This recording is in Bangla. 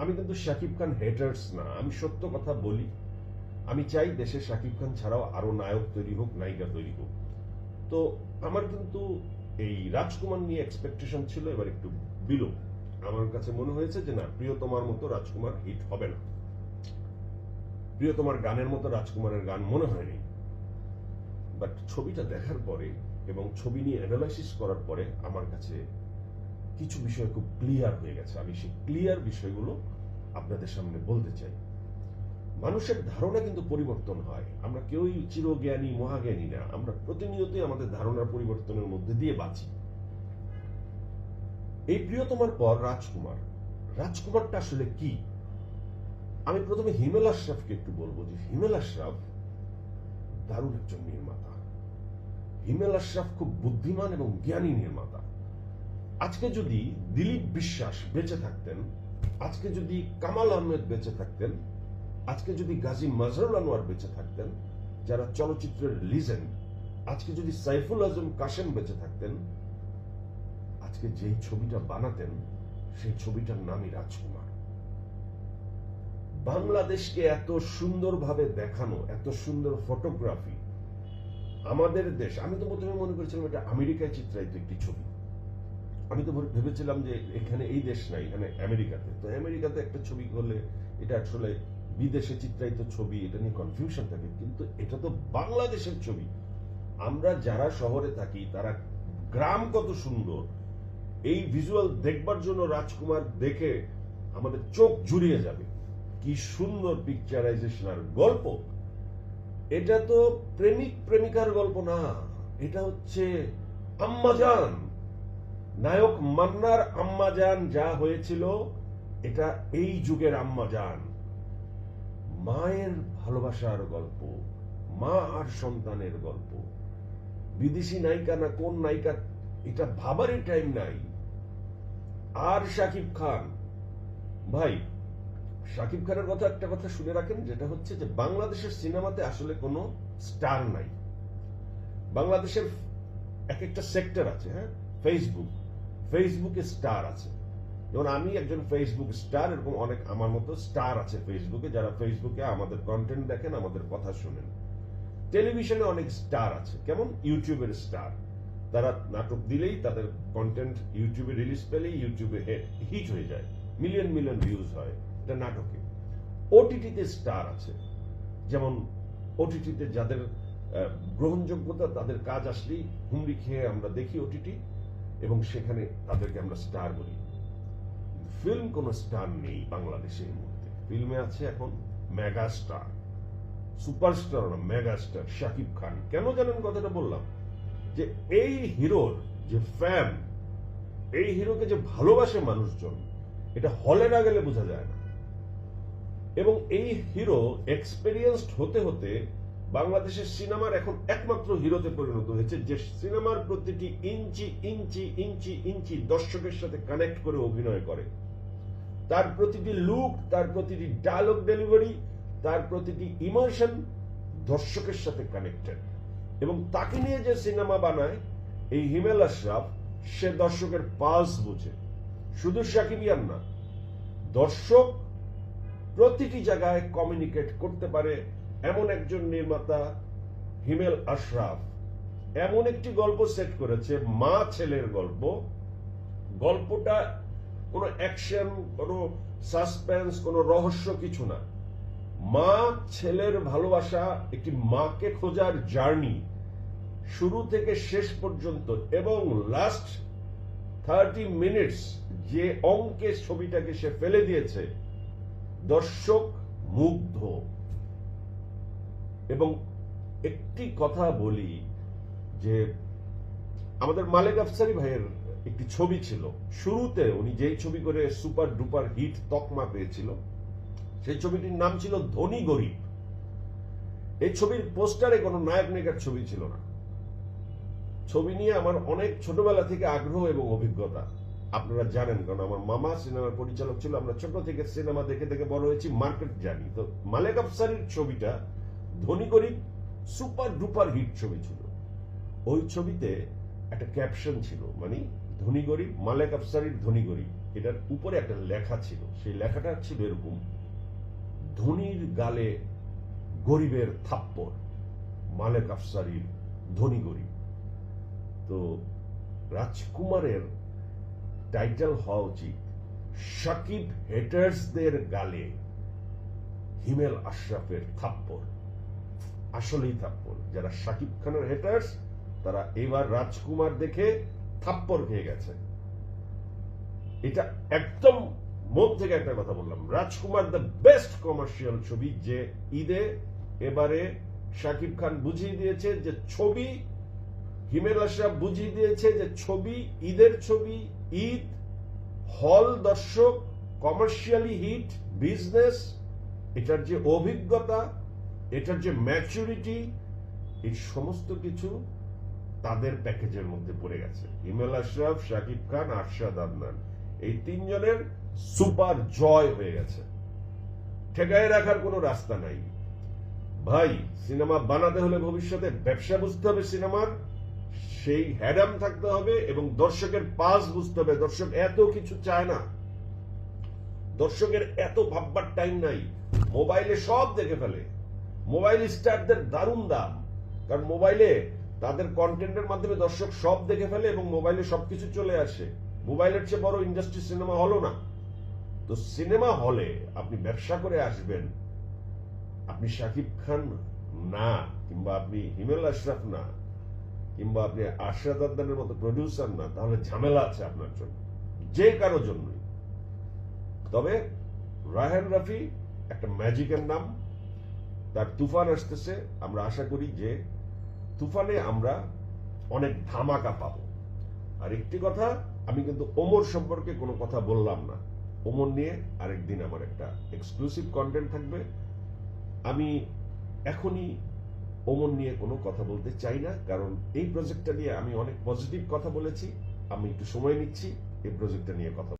আমি কিন্তু শাকিব খান হেটার্স না, আমি সত্য কথা বলি। আমি চাই দেশে শাকিব খান ছাড়াও আরো নায়ক তৈরি হোক, নায়িকা তৈরি হোক। তো আমার কিন্তু এই রাজকুমার নিয়ে এক্সপেকটেশন ছিল, এবার একটু বিলো। আমার কাছে মনে হয়েছে যে না, প্রিয়তমার মতো রাজকুমার হিট হবে না, প্রিয়তমার গানের মতো রাজকুমারের গান মনে হয়নি। বাট ছবিটা দেখার পরে এবং ছবি নিয়ে অ্যানালাইসিস করার পরে আমার কাছে কিছু বিষয় খুব ক্লিয়ার হয়ে গেছে। আমি সেই ক্লিয়ার বিষয়গুলো আপনাদের সামনে বলতে চাই। মানুষের ধারণা কিন্তু পরিবর্তন হয়, আমরা কেউই চিরজ্ঞানী মহাজ্ঞানী না, আমরা প্রতিনিয়তই আমাদের ধারণার পরিবর্তনের মধ্যে দিয়ে বাঁচি। এই প্রিয়তমার পর রাজকুমার, রাজকুমারটা আসলে কি? আমি প্রথমে হিমেল আশরাফকে একটু বলবো যে হিমেল আশরাফ দারুণ একজন নির্মাতা। হিমেল আশরাফ খুব বুদ্ধিমান এবং জ্ঞানী নির্মাতা। আজকে যদি দিলীপ বিশ্বাস বেঁচে থাকতেন, আজকে যদি কামাল আহমেদ বেঁচে থাকতেন, আজকে যদি গাজী মাজহারুল আনোয়ার বেঁচে থাকতেন, যারা চলচ্চিত্রের লিজেন্ড, আজকে যদি সাইফুল আজম কাশেম বেঁচে থাকতেন, আজকে যেই ছবিটা বানাতেন সেই ছবিটার নামই রাজকুমার। বাংলাদেশকে এত সুন্দরভাবে দেখানো, এত সুন্দর ফটোগ্রাফি, আমাদের দেশ, আমি তো প্রথমে মনে করেছিলাম এটা আমেরিকায় চিত্রায়িত একটি ছবি। আমি তো ভেবেছিলাম যে এখানে এই দেশ নাই, এখানে আমেরিকাতে। তো আমেরিকাতে একটা ছবি করলে এটা আসলে বিদেশে চিত্রায়িত ছবি, এটা নিয়ে কনফিউশন থাকে, কিন্তু এটা তো বাংলাদেশের ছবি। আমরা যারা শহরে থাকি তারা গ্রাম কত সুন্দর, এই ভিজুয়াল দেখবার জন্য রাজকুমার দেখে আমাদের চোখ জুড়িয়ে যাবে। কি সুন্দর পিকচারাইজেশন আর গল্প! এটা তো প্রেমিক প্রেমিকার গল্প না, এটা হচ্ছে আম্মাজান, নায়ক মান্নার আম্মাজান যা হয়েছিল, এটা এই যুগের আম্মাজান। মায়ের ভালোবাসার গল্প, মা আর সন্তানের গল্প। বিদেশি নায়িকা না কোন নায়িকা, এটা ভাবারই টাইম নাই। আর শাকিব খান ভাই, শাকিব খানের কথা একটা কথা শুনে রাখেন, যেটা হচ্ছে যে বাংলাদেশের সিনেমাতে আসলে কোনো স্টার নাই। বাংলাদেশের এক একটা সেক্টর আছে, হ্যাঁ, ফেসবুকে স্টার আছে। যেমন আমি একজন ফেসবুক স্টার, এরকম অনেক আমার মতো স্টার আছে ফেসবুকে, যারা ফেসবুকে আমাদের কন্টেন্ট দেখেন, আমাদের কথা শুনেন। টেলিভিশনে অনেক স্টার আছে, কেমন ইউটিউবের স্টার, তারা নাটক দিলেই তাদের কন্টেন্ট ইউটিউবে রিলিজ পেলেই ইউটিউবে হিট হয়ে যায়, মিলিয়ন মিলিয়ন ভিউজ হয়, এটা নাটকে। ওটিটিতে স্টার আছে, যেমন ওটিটিতে যাদের গ্রহণযোগ্যতা, তাদের কাজ আসলেই হুমড়ি খেয়ে আমরা দেখি ওটিটি, এবং সেখানে তাদেরকে আমরা স্টার বলি। ফিল্ম কোন স্টার নেই বাংলাদেশের মধ্যে। ফিল্মে আছে এখন মেগা স্টার, সুপারস্টার না, মেগা স্টার শাকিব খান। কেন জানেন কথাটা বললাম? যে এই হিরোর যে ফ্যান, এই হিরোকে যে ভালোবাসে মানুষজন, এটা হলে না গেলে বোঝা যায় না। এবং এই হিরো এক্সপেরিয়েন্সড হতে হতে বাংলাদেশের সিনেমার এখন একমাত্র হিরোতে পরিণত হয়েছে, যে সিনেমার প্রতিটি ইঞ্চি ইঞ্চি ইঞ্চি ইঞ্চি দর্শকের সাথে কানেক্ট করে অভিনয় করে। তার প্রতিটি লুক, তার প্রতিটি ডায়লগ ডেলিভারি, তার প্রতিটি ইমোশন দর্শকের সাথে কানেক্টেড। এবং তাকে নিয়ে যে সিনেমা বানায় এই হিমেল আশরাফ, সে দর্শকের পালস বুঝে। শুধু শাকিবিয়ান না, দর্শক প্রতিটি জায়গায় কমিউনিকেট করতে পারে এমন একজন নির্মাতা হিমেল আশরাফ। এমন একটি গল্প সেট করেছে, মা ছেলের গল্প। গল্পটা কোনো অ্যাকশন, কোনো সাসপেন্স, কোনো রহস্য কিছু না। মা ছেলের ভালোবাসা, একটি মাকে খোঁজার জার্নি শুরু থেকে শেষ পর্যন্ত, এবং লাস্ট 30 মিনিটস যে অঙ্কে ছবিটাকে সে ফেলে দিয়েছে, দর্শক মুগ্ধ। এবং একটি কথা বলি যে আমাদের মালেক আফসারি ভাইয়ের একটি ছবি ছিল, শুরুতে উনি যেই ছবি করে সুপার ডুপার হিট তকমা পেয়েছিল, সেই ছবিটির নাম ছিল ধনী গরিব। এই ছবির পোস্টারে কোনো নায়ক নায়িকার ছবি ছিল না। ছবি নিয়ে আমার অনেক ছোটবেলা থেকে আগ্রহ এবং অভিজ্ঞতা, আপনারা জানেন, কারণ আমার মামা সিনেমার পরিচালক ছিল। আমরা ছোট থেকে সিনেমা দেখে দেখে বড় হয়েছি, মার্কেট জানি। তো মালেক আফসারির ছবিটা ধনী গরিব সুপার ডুপার হিট ছবি ছিল। ওই ছবিতে একটা ক্যাপশন ছিল, মানে ধনী গরিব, মালেক আফসারির ধনী গরিব। এটার উপরে একটা লেখা ছিল, সেই লেখাটা ছিল এরকম: ধনীর গালে গরিবের থাপ্পড়, মালেক আফসারির ধনী গরিব। তো রাজকুমারের টাইটেল হওয়া উচিত সাকিব হেটার্সদের গালে হিমেল আশরাফের থাপ্পড়। আসলেই থাপ্পড়। যারা সাকিব খানের হেটার্স তারা এবার রাজকুমার দেখে থাপ্পড় খেয়ে গেছে। এটা একদম মন থেকে একটা কথা বললাম। রাজকুমার দ্য বেস্ট কমার্শিয়াল ছবি, যে ঈদে এবারে শাকিব খান বুঝিয়ে দিয়েছে যে ছবি, হিমেল আশরাফ বুঝিয়ে দিয়েছে যে ছবি ঈদের ছবি, ঈদ, হল দর্শক, কমার্শিয়ালি হিট, বিজনেস, এটার যে অভিজ্ঞতা, এটার যে ম্যাচুরিটি, এই সমস্ত কিছু তাদের প্যাকেজের মধ্যে পড়ে গেছে। হিমেল আশরাফ, শাকিব খান, আরশাদ আদনান, এই তিনজনের সুপার জয় হয়ে গেছে। ঠেকায় রাখার কোনো রাস্তা নাই ভাই। সিনেমা বানাতে হলে ভবিষ্যতে ব্যবসা বুঝতে হবে সিনেমার, সেই হ্যাডাম থাকতে হবে এবং দর্শকের পাস বুঝতে হবে। দর্শক এত কিছু চায় না, দর্শকের এত ভাববার টাইম নাই। মোবাইলে সব দেখে ফেলে। মোবাইল স্টারদের দারুণ দাম, কারণ মোবাইলে তাদের কন্টেন্টের মাধ্যমে দর্শক সব দেখে ফেলে এবং মোবাইলে সবকিছু চলে আসে। মোবাইলের চেয়ে বড় ইন্ডাস্ট্রি সিনেমা হলও না। তো সিনেমা হলে আপনি ব্যবসা করে আসবেন, আপনি শাকিব খান না, কিংবা আপনি হিমেল আশরাফ না, কিংবা আপনি আরশাদ আদনানের মতো প্রডিউসার না, তাহলে ঝামেলা আছে আপনার জন্য, যে কারো জন্যই। তবে রায়হান রাফি একটা ম্যাজিকের নাম, তার তুফান আসতেছে। আমরা আশা করি যে তুফানে আমরা অনেক ধামাকা পাবো। আর একটি কথা, আমি কিন্তু ওমর সম্পর্কে কোনো কথা বললাম না। ওমর নিয়ে আরেকদিন আমার একটা এক্সক্লুসিভ কন্টেন্ট থাকবে। আমি এখনই ওমর নিয়ে কোনো কথা বলতে চাই না, কারণ এই প্রজেক্টটা নিয়ে আমি অনেক পজিটিভ কথা বলেছি। আমি একটু সময় নিচ্ছি এই প্রজেক্টটা নিয়ে কথা